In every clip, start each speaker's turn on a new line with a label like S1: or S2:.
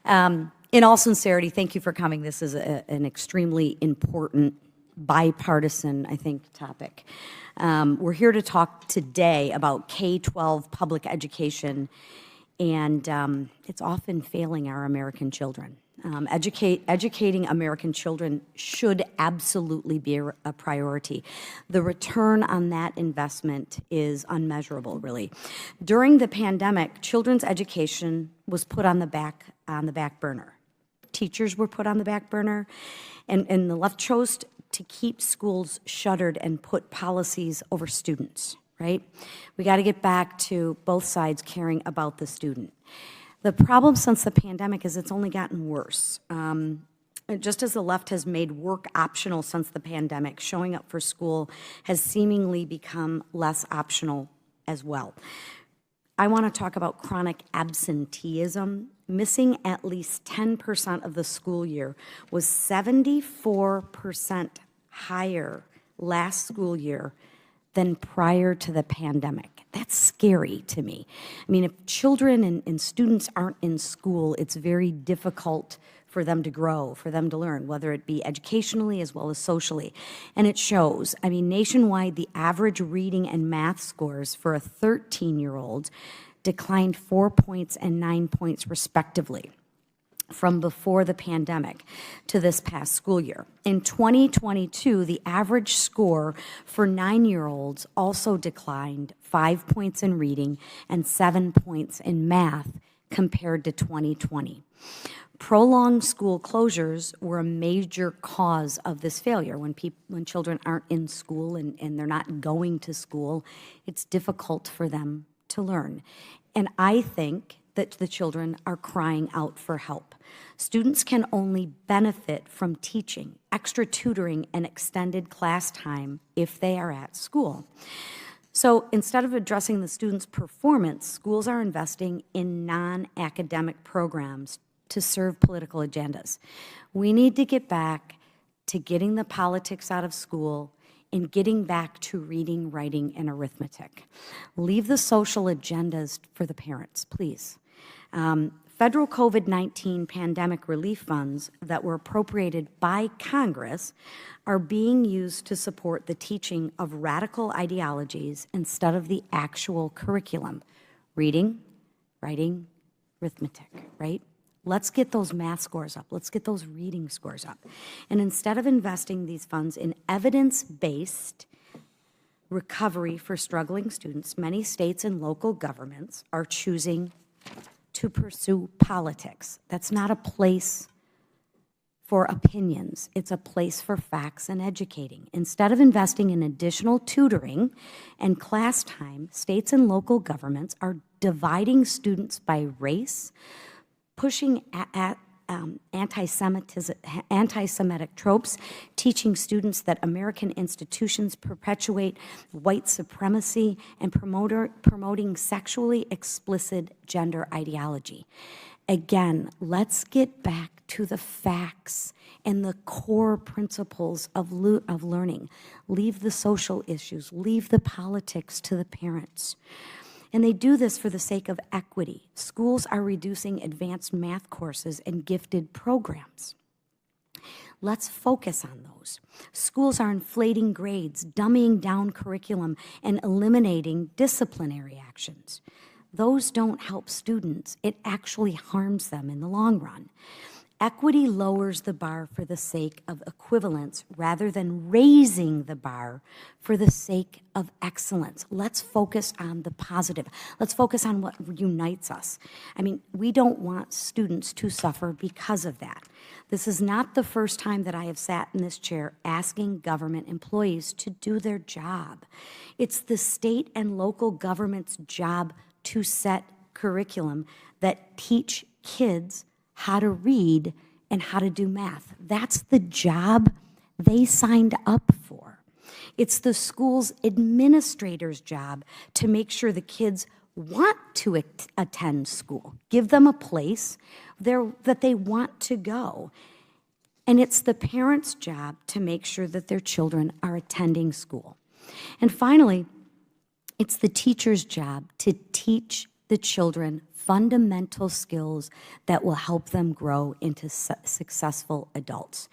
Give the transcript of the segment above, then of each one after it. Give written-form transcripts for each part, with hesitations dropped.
S1: In all sincerity, thank you for coming. This is an extremely important, bipartisan, I think, topic. We're here to talk today about K-12 public education, and it's often failing our American children. Educating American children should absolutely be a priority. The return on that investment is unmeasurable, really. During the pandemic, children's education was put on the back burner. Teachers were put on the back burner, and the left chose to keep schools shuttered and put policies over students, right? We got to get back to both sides caring about the student. The problem since the pandemic is it's only gotten worse. Just as the left has made work optional since the pandemic, showing up for school has seemingly become less optional as well. I want to talk about chronic absenteeism. Missing at least 10% of the school year was 74% higher last school year than prior to the pandemic. That's scary to me. I mean, if children and students aren't in school, it's very difficult for them to grow, for them to learn, whether it be educationally as well as socially. And it shows. I mean, nationwide, the average reading and math scores for a 13-year-old declined 4 points and 9 points respectively from before the pandemic to this past school year. In 2022, the average score for 9-year-olds also declined 5 points in reading and 7 points in math compared to 2020. Prolonged school closures were a major cause of this failure. When children aren't in school and they're not going to school, it's difficult for them to learn. And I think that the children are crying out for help. Students can only benefit from teaching, extra tutoring, and extended class time if they are at school. So instead of addressing the students' performance, schools are investing in non-academic programs to serve political agendas. We need to get back to getting the politics out of school and getting back to reading, writing, and arithmetic. Leave the social agendas for the parents, please. Federal COVID-19 pandemic relief funds that were appropriated by Congress are being used to support the teaching of radical ideologies instead of the actual curriculum. Reading, writing, arithmetic, right? Let's get those math scores up. Let's get those reading scores up. And instead of investing these funds in evidence-based recovery for struggling students, many states and local governments are choosing to pursue politics. That's not a place for opinions. It's a place for facts and educating. Instead of investing in additional tutoring and class time, states and local governments are dividing students by race, pushing anti-Semitic tropes, teaching students that American institutions perpetuate white supremacy, and promoting sexually explicit gender ideology. Again, let's get back to the facts and the core principles of learning. Leave the social issues, leave the politics to the parents. And they do this for the sake of equity. Schools are reducing advanced math courses and gifted programs. Let's focus on those. Schools are inflating grades, dumbing down curriculum, and eliminating disciplinary actions. Those don't help students. It actually harms them in the long run. Equity lowers the bar for the sake of equivalence rather than raising the bar for the sake of excellence. Let's focus on the positive. Let's focus on what unites us. I mean, we don't want students to suffer because of that. This is not the first time that I have sat in this chair asking government employees to do their job. It's the state and local government's job to set curriculum that teach kids how to read and how to do math. That's the job they signed up for. It's the school's administrator's job to make sure the kids want to attend school. Give them a place that they want to go. And it's the parents' job to make sure that their children are attending school. And finally, it's the teacher's job to teach the children fundamental skills that will help them grow into successful adults.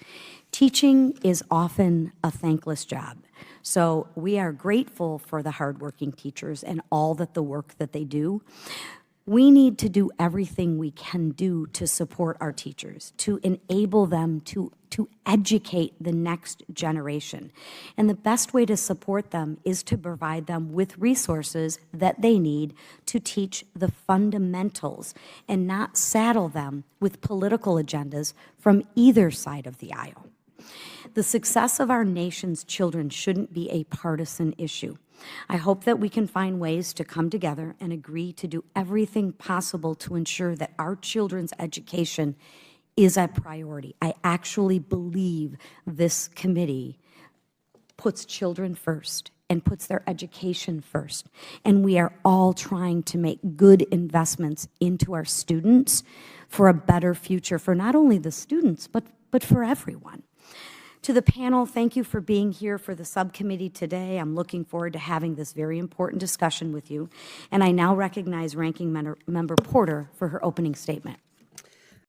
S1: Teaching is often a thankless job. So we are grateful for the hardworking teachers and all that the work that they do. We need to do everything we can do to support our teachers, to enable them to educate the next generation. And the best way to support them is to provide them with resources that they need to teach the fundamentals and not saddle them with political agendas from either side of the aisle. The success of our nation's children shouldn't be a partisan issue. I hope that we can find ways to come together and agree to do everything possible to ensure that our children's education is a priority. I actually believe this committee puts children first and puts their education first. And we are all trying to make good investments into our students for a better future for not only the students, but for everyone. To the panel, thank you for being here for the subcommittee today. I'm looking forward to having this very important discussion with you. And I now recognize Ranking Member Porter for her opening statement.